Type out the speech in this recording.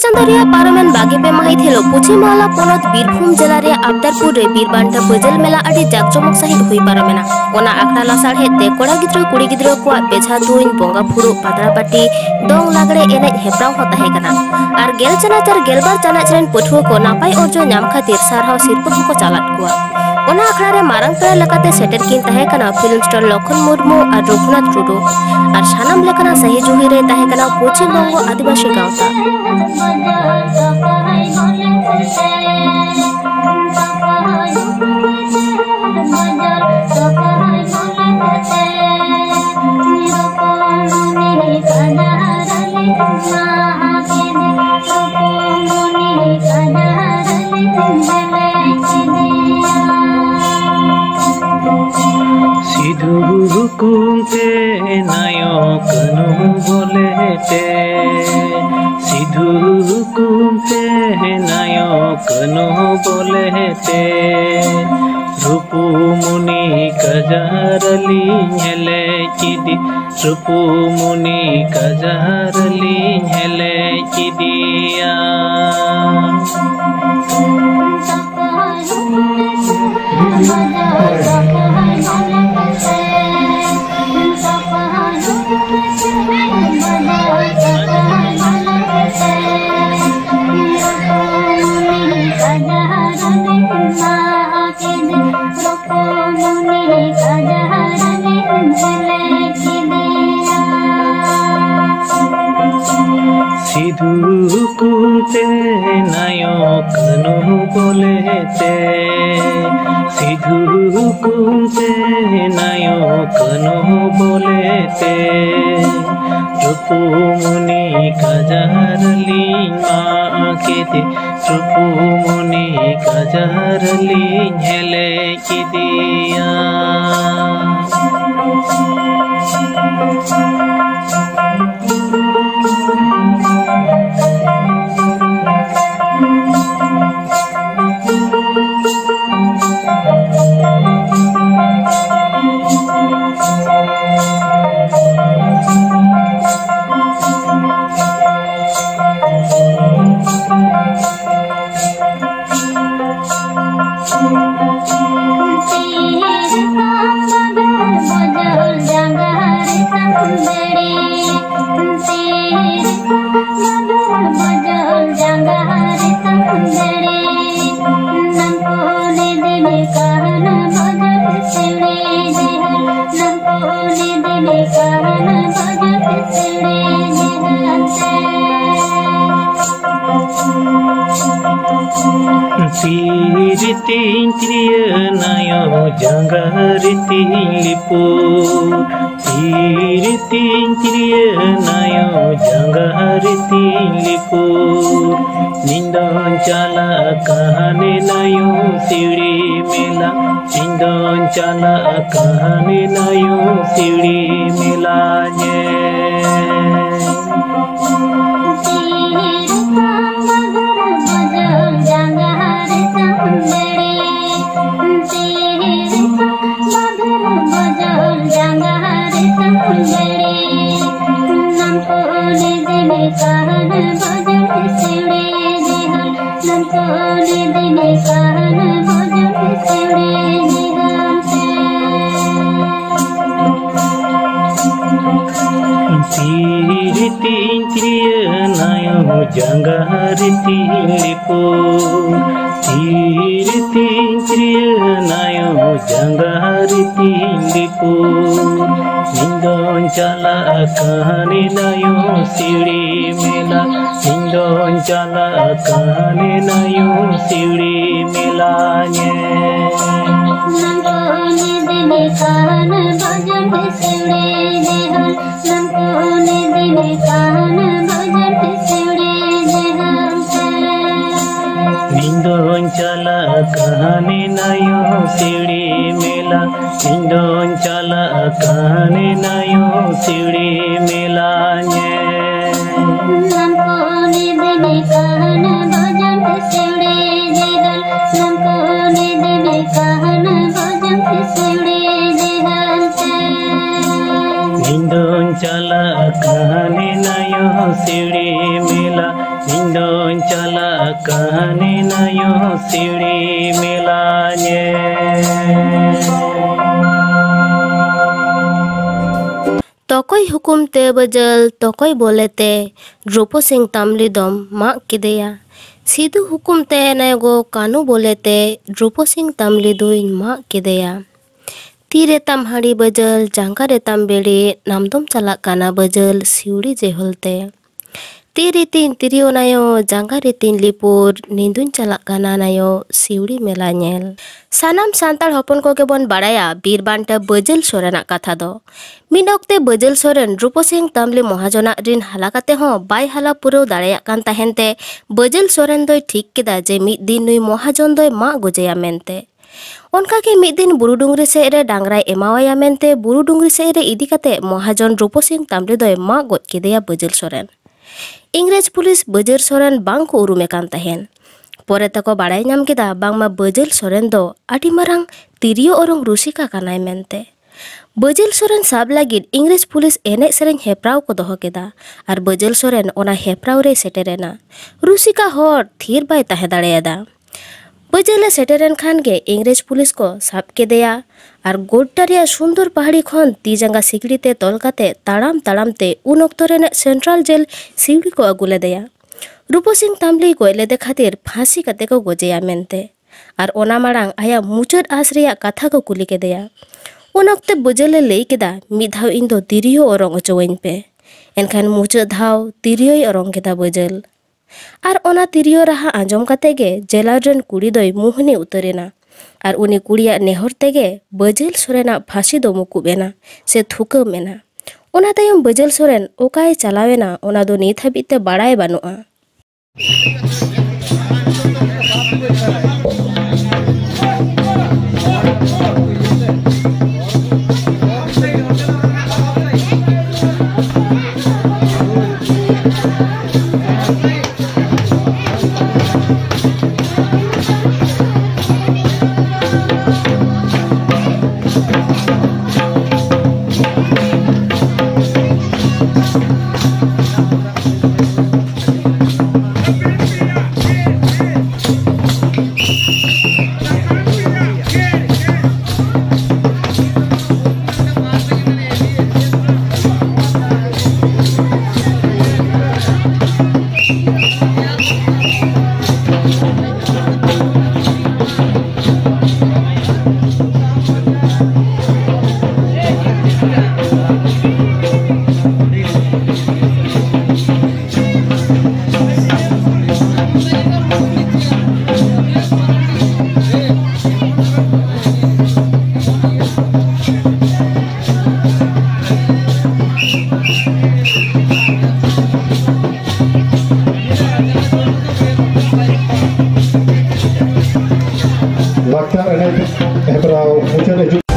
चंदरिया पारमेन बागे पे माहित हेलो पुछी माला पोनत बीरभूम जिला रे आबदारपुर रे बीरबांटा बजल मेला अड़ी जाकजमक सहित हुई पारमेना ओना आखड़ा लासाड़े ते कोड़ा गिद्रो कुड़ी गिद्रो को बेझा तुइन बोंगा फुरु पातरा पाटी दोंग लागड़े एने हेप्राव हो ताहे कना आर गेल चनाच आर गेलबार चनाच रेन पठुआ को नापाय अर्जो नाम खातिर सारहाव सिरपा को चालात कुआ ओना आखड़ा रे मारंग पेड़ा लकाते सेटर किन ताहे कना फिल्म स्टार लखन मुर्मू आर रघुनाथ टुडू आर सानाम लेकना सही जुही रे ताहे कना पश्चिम बंगो आदिवासी गांवता सिधुरुकुमते नायकनु बोलेते सिधुरुकुमते नायकनु बोलेते रूपुमुनि कजारली हेले चिदी रूपुमुनि कजारली हेले चिदिया सिधुरुकुमते नायकनु बोलेते सिधुरुकुमते नायकनु बोलेते रूपुमुनि कजारली माकेते रूपुमुनि कजारली हेले चिदिया तीरितिंत्रिय नायो जंगारिति लिपो तीरितिंत्रिय नायो जंगारिति लिपो निंदन चाला कहानी नायो सिड़ी मेला निंदन चाला कहानी नायो सिड़ी मेला ने तीरितिंत्रिय नायो जंगारिति लिपो तीरितिंत्रिय नायो जंगारिति लिपो निंदन चाला कहानी नायो सिड़ी मेला निंदन चाला कहानी नायो सिड़ी मेला ने निंदन चाला कहानी नायो सिड़ी मेला निंदन चाला कहानी नायो सिड़ी मेला ने निंदन चाला कहानी नायो सिड़ी मेला निंदन कहानी नयो सीढ़ी मिलाने। तोकोई हुकुम ते बजल तोकोई बोलेते रूपो सिंह तामली दम माग किदेया। सिधु हुकुम ते नयगो कानू बोलेते रूपो सिंह तामली दुइन माग किदेया। ती रेताम हाड़ी बजल जांगा रेताम बेड़ी नामदम चलाक काना बजल सिउड़ी जेहलते। ती रीतिन तिरियो नायो जांगा रीतिन लिपुर निंदुन चलाक काना नायो सिउड़ी मेला नेल। सानाम सांताल हपन को के बन बाड़ाया बीरबांटा बजल सोरेना कथा दो। मिद ओक्ते बजल सोरेन रूपो सिंह तामली महाजना रिन हाला काते हों बाय हाला पुरौ दाड़ेयाक कान ताहेनते बजल सोरेन दोय ठीक केदा जे मिद दिन नुई महाजन दोय मा गोजेया मेनते। उनका के मिद दिन बुरु डुंगरी सेड रे डांगराय एमावाया मेनते बुरु डुंगरी सेड रे इदी काते महाजन रूपो सिंह तामली दोय मा गोज केदेया बजल सोरेन। इंग्रेज पुलिस बजल सोरेन बांग को उरुमे कान ताहेन। परे तको बाड़ाय नाम केदा बांगमा बजल सोरेन दो आडी मारांग तिरियो ओरंग रुसिका कानाय मेनते। बजल सोरेन साब लागिद इंग्रेज पुलिस एनेज सेरेñ हेप्राव को दोहो केदा आर बजल सोरेन ओना हेप्राव रे सेटेरेना। रुसिका होर थीर बाय ताहे दाड़ेयादा। बजले सेटेरेन खान गे इंग्रेज पुलिस को साब केदेया आर गोड्डारिया सुंदर पहाड़ी खन ती जांगा सिकड़ीते तोल काते ताड़ाम ताड़ाम ते उन ओक्तो रेने सेंट्रल जेल सिउड़ी को आगु लेदेया। रूपो सिंह तामली गoj लेदे खातिर फांसी काते को गोजेया मेनते आर ओना माड़ांग आया मुचाद आस रेया कथा को कुली केदेया। उन ओक्ते बजले लई केदा मिद धाव इन दो तिरियो ओरंग ओचोवैन पे। एनखान मुचाद धाव तिरियोय ओरंग केदा बजल आर ओना तिरियो राहा आंजम काते गे जेलार रेन कुड़ी दोय मुहनी उतरेना आर उनी कुड़िया नेहर तेगे बजल सोरेना फांसी दो मुकुबेना से थुकाम एना। ओना तायम बजल सोरेन ओकाय चलावेना ओना दो नित हाबिते बाड़ाय बानुआ। Waktu ini hebrau muncul